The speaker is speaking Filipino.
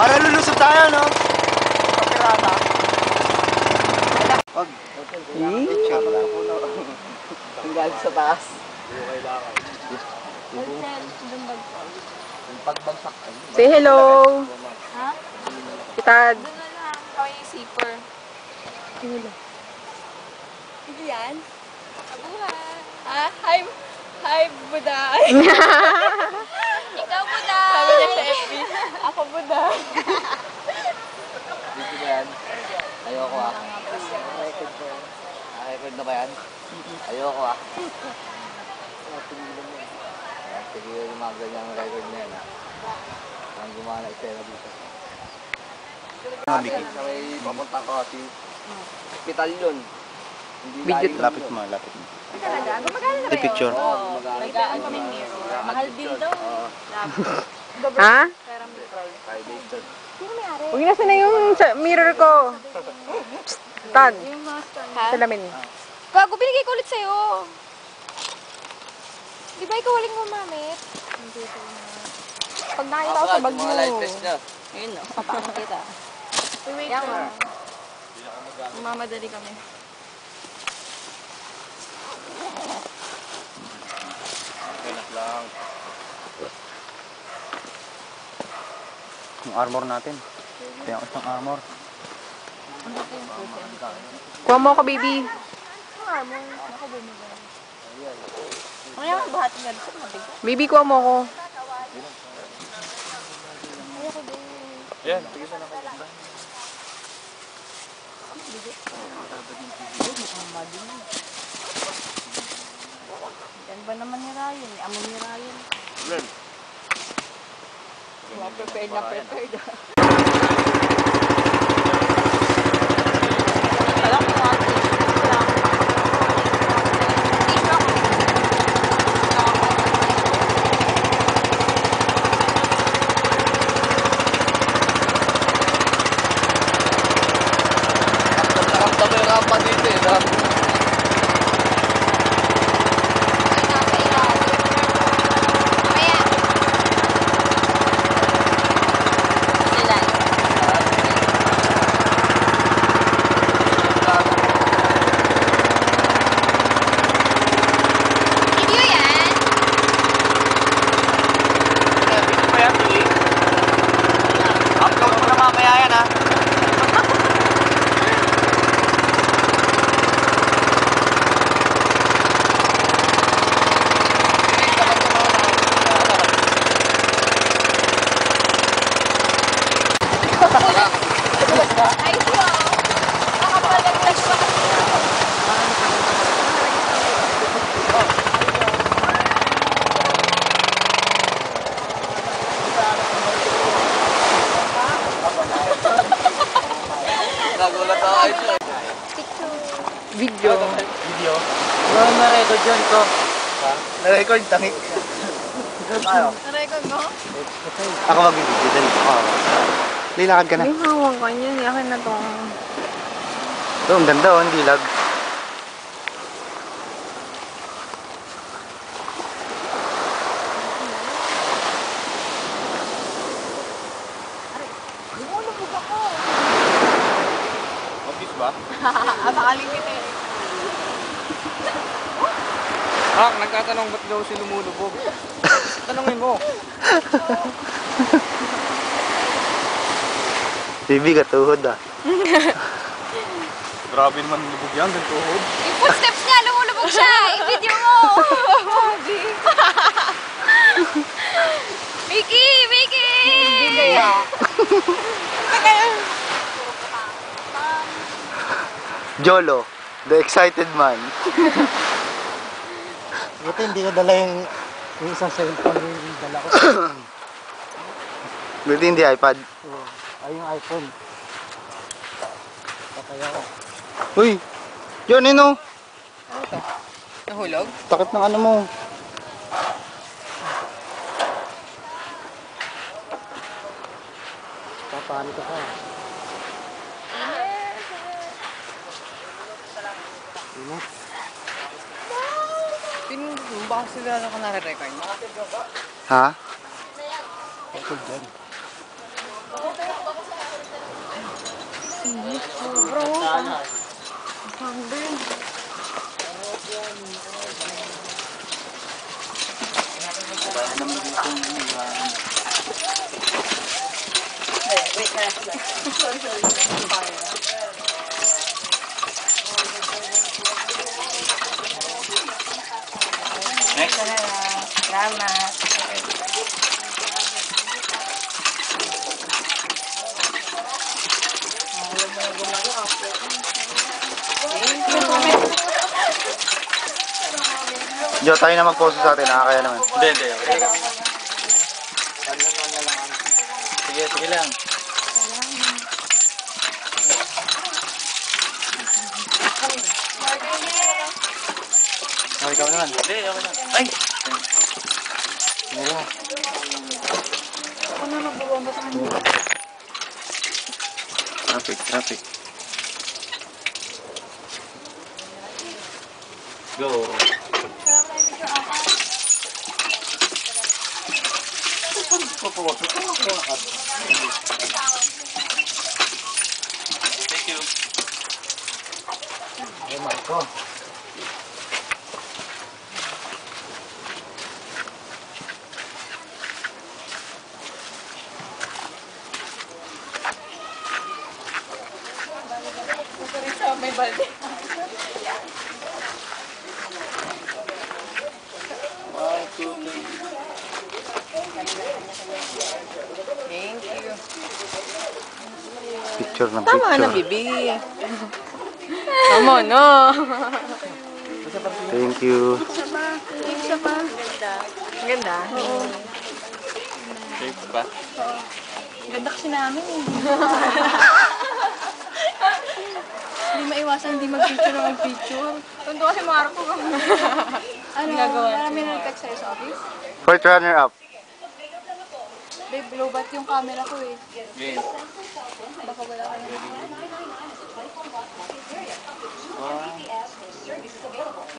Para lulusot tayo, no? Kapirata. Wag. Picture lang. Ang galit sa taas. Say hello. Ha? Kitad. Doon na lang. Kami yung zipper. Ito yan? Abuhay. Ah, hi. Hi, Buday. Ikaw, Buday. Sabi niya sa FB. Ako, Buday. Dito ba yan? Ayoko ah. Record na ba yan? Ayoko ah. Sige yung mga ganyang record na yan ah. Ang gumana eksena dito. Sa may papunta ko kasi hospital yun. Video. Lapit mo, lapit mo. Talaga? Gumagana na ba yun? Picture. Oo. Nagaan kami mirror. Mahal din daw. Ha? Pero mirror. Huwag na sana yung mirror ko. Tad. Ha? Salamin. Gago, binigay ko ulit sa'yo. Di ba ikaw waling gumamit? Pag nakita ko sa bag mo. Ayun no, papaano kita. Wait lang. Mamadali kami. Lang. Yung armor natin. Kaya ang isang armor. Kuha mo ako, baby. Ang armor. Ako bumagay. Kaya ang bahati nga dito. Mabigat. Baby, kuha mo ako. Ayoko din. Yan, tigisan na kayo. Yan ba naman ni Ryan? Amo ni Ryan. Len. Prepared na prepared. Alam ko nga. Video. Video? Wala na-record yun ito. Ha? Na-record, tangik. Tayo. Na-record mo? Ako mag-video din. Lilakad ka na. Yung hawak ko yun. Yakin na to. Ito, ang ganda oh, ang dilag. Lumulubog ako. Obvious ba? Makaling kita eh. Nagtatanong ba't daw si lumulubog? Tanongin mo. Bibi ka tuhod ah. Grabe naman lubog yan, ng tuhod. Yung footsteps niya, lumulubog siya. I-video mo. Vicky! Vicky! Hindi kaya. Jolo, the excited man. Buti hindi ko dala yung isang cellphone yung dala ko. Buti hindi iPad. Oo, ay yung iPhone. Papaya ko. Uy! Yun, ano? Nahulog? Takot ng ano mo. Papaano ka pa? Ingat. Baka sila ka nare-record. Ha? Record dyan. Sobrang utang. Sunburn. Next na lang. Salamat. Jo, tayo na mag-post sa atin, kaya naman. Hindi. Sige lang. Oh, ikaw naman. Hindi, okay lang. Ay! Ano? Ano na buwan ba sa kanya? Traffic. Go. Thank you. Ay, Marco. May balde. Thank you. Picture ng Tama na, picture. bibi. Tama na. Thank you. Isa pa. Ganda. Ang ganda. Oo. Safe ba? Ganda kasi namin eh. Hindi maiwasan, hindi mag-picture na mag-picture. Tunto kasi Marco. Ano, Ginagawa marami siya. na nag-text sa'yo sa office. Fourth runner-up. Babe, low-bat yung camera ko eh. Game. Baka wala ka na.